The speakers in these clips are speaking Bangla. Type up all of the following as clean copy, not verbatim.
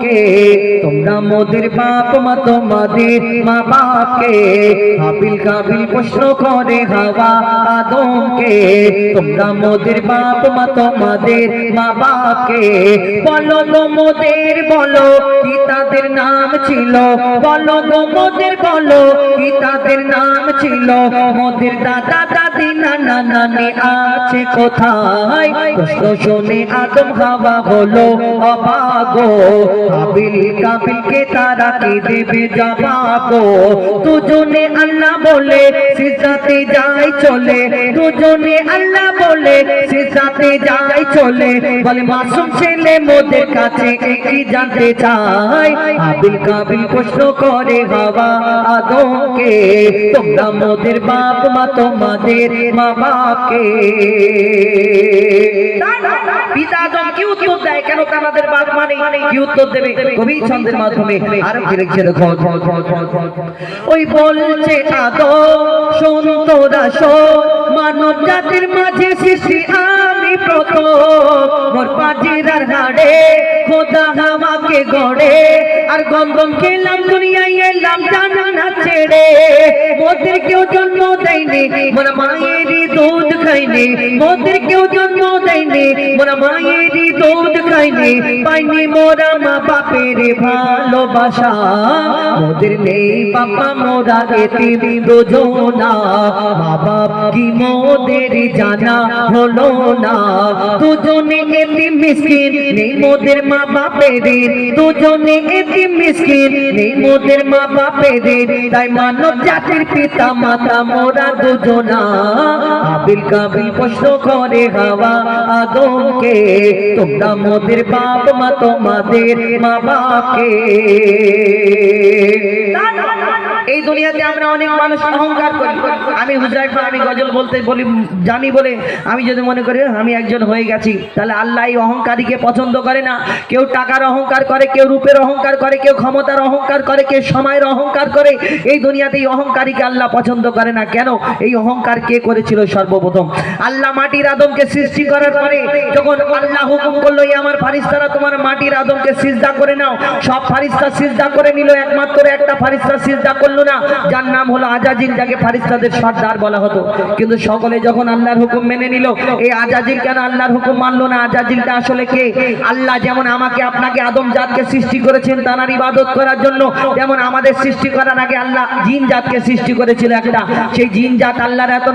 কে তোমরা মোদের বাপ মা তোমাদের মা বাপকে হাবিল কাবিল প্রশ্ন করে হাওয়া আদমকে তোমরা মোদের বাপ মা তোমাদের মা বাপকে বলো গো মোদের বলো কি তাদের নাম ছিল বলো গো মোদের বলো কি তাদের নাম ছিল মোদের দাদা দাদি নানা নানি আছে কোথায় প্রশ্ন শুনে আদম হাওয়া হলো অবাক হাবিল কাবিলকে তারা কি দেবে জবাব দুজনে আল্লাহ বলে সিজদাতে যায় চলে দুজনে আল্লাহ বলে সিজদাতে যায় চলে বলে মাসুম ছেলে মোদের কাছে কি জানতে চায় হাবিল কাবিল প্রশ্ন করে হাওয়া আদমকে তোমরা মোদের বাপ মা তোমাদের মা বাপকে পিতা আদম কি উত্তর দেয় কেন তাদের বাপ মানে কি উত্তর দেবে কবি ছন্দের মাধ্যমে আর কি লিখছে দেখো ওই বলছে আদম শোন তোরা শোন মানব জাতির মাঝে সৃষ্টি আমি প্রথম মোর পাজিরার হাড়ে খোদা আমাকে গড়ে আর গন্ধম খেলাম দুনিয়ায় এলাম জানা ছেড়ে মোদের কেউ জন্ম দেয়নি মোরা মায়েরই দুধ খাইনি মোদের কেউ জন্ম দেয়নি মোরা মায়েরই দুধ খাইনি পাইনি মোরা মা বাপের ভালোবাসা মোদের নেই বাবা মোরা এতিম দুজনা মা বাপ কি মোদের জানা হলো না দুজনে এতিম মিসকিন নেই মোদের মা বাপের দুজনে এতিম মিসকিন নেই মোদের মা বাপের তাই মানব জাতির পিতা মাতা মোরা দুজনা হাবিল কাবিল প্রশ্ন করে হাওয়া আদমকে তোমরা মোদের বাপ মা তোমাদের মা বাপকে এই দুনিয়াতে আমরা অনেক মানুষ অহংকার করি আমি হুজাইফা আমি গজল বলতে বলি জানি বলে আমি যদি মনে করি আমি একজন হয়ে গেছি তাহলে আল্লাহ এই অহংকারীকে পছন্দ করে না কেউ টাকার অহংকার করে কেউ রূপের অহংকার করে কেউ ক্ষমতার অহংকার করে কেউ সময়ের অহংকার করে এই দুনিয়াতে এই অহংকারীকে আল্লাহ পছন্দ করে না কেন এই অহংকার কে করেছিল সর্বপ্রথম আল্লাহ মাটির আদমকে সৃষ্টি করার পরে যখন আল্লাহ হুকুম করলো এই আমার ফারিস্তারা তোমার মাটির আদমকে সিজদা করে নাও সব ফারিস্তা সিজদা করে নিল একমাত্র একটা ফারিস্তা সিজদা করলো না যার নাম হলো আজাজিল যাকে ফারিস্তাদের সর্দার বলা হতো কিন্তু সকলে যখন আল্লাহর হুকুম মেনে নিল এই আজাজিল কেন আল্লাহর হুকুম মানলো না আজাজিলটা আসলে কে আল্লাহ যেমন আমাকে আপনাকে আদম জাতকে সৃষ্টি করেছেন তার ইবাদত করার জন্য যেমন আমাদের সৃষ্টি করার আগে আল্লাহ জিন জাতকে সৃষ্টি করেছিল একটা সেই জিন জাত আল্লাহর এত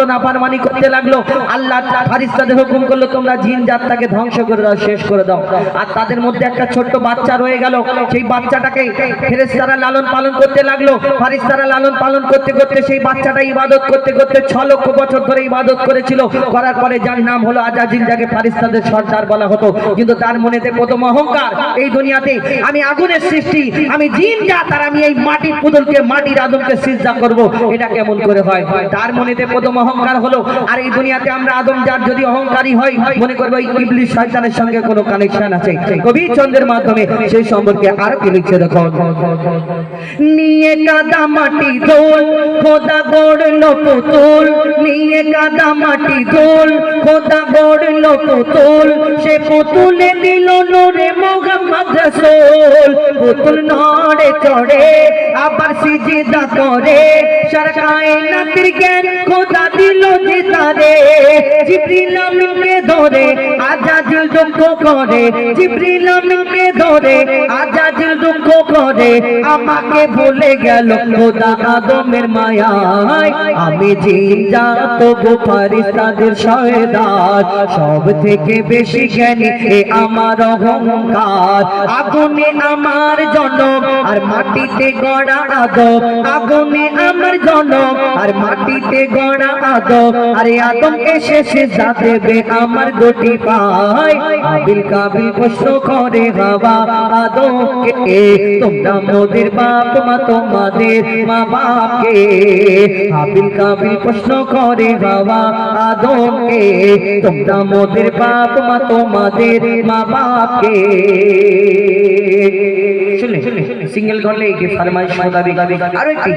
নাফরমানি করতে লাগলো আল্লাহ ফারিস্তাদের হুকুম করলো তোমরা জিন জাতটাকে ধ্বংস করে দাও শেষ করে দাও আর তাদের মধ্যে একটা ছোট্ট বাচ্চা রয়ে গেল সেই বাচ্চাটাকে ফেরেশতারা লালন পালন করতে লাগলো ফারিস্তারা লালন পালন করতে করতে সেই বাচ্চাটা ইবাদত করতে করতে 6 লক্ষ বছর ধরে ইবাদত করেছিল করার পরে যার নাম হলো আজাজিল যাকে ফারিস্তাদের সর্দার বলা হতো কিন্তু তার মনেতে প্রথম অহংকার এই দুনিয়াতে আমি আগুনের সৃষ্টি আমি জিন জাত আর আমি এই মাটির পুতুলকে মাটির আদমকে সিজদা করব এটা কেমন করে হয় তার মনেতে প্রথম অহংকার হলো আর এই দুনিয়াতে আমরা আদম জাত যদি অহংকারী হই মনে করব এই ইবলিস শয়তানের সঙ্গে কোনো কানেকশন আছে কবি ছন্দের মাধ্যমে সেই সম্পর্কে আর কি লিখছে দেখো নিয়ে কাদা মাটি দোল খোদা গড়লো পুতুল নিয়ে কাদা মাটি দোল খোদা গড়লো পুতুল সে পুতুলে দিল নূরে মুহাম্মদ রাসূল পুতুল নড়ে চড়ে আবার সিজদা করে সারা কায়নাতের জ্ঞান খোদা দিল যে তারে জিবরিল আমিনকে ধরে আজাজিল দুঃখ করে জিবরিল আমিনকে ধরে আজাজিল দুঃখ করে আমাকে ভুলে গেল খোদা আদমের মায়ায় আমি জিন জাত গো ফারিস্তাদের সর্দার সব থেকে বেশি জ্ঞানী এ আমার অহংকার আগুনে আমার জনম আর মাটিতে গড়া আদম আগুনে আমার জনম আর মাটিতে গড়া আদম আরে আদমকে শেষে যা দেবে আমার দুটি পায় হাবিল কাবিল প্রশ্ন করে হাওয়া আদমকে তোমরা মোদের বাপ মা তোমাদের মা বাপকে হাবিল কাবিল প্রশ্ন করে হাওয়া আদমকে তোমরা মোদের বাপ মা তোমাদের মা বাপকে শুনলে সিঙ্গেল করলে এই ফরমাইশ মোতাবেক আরো একটি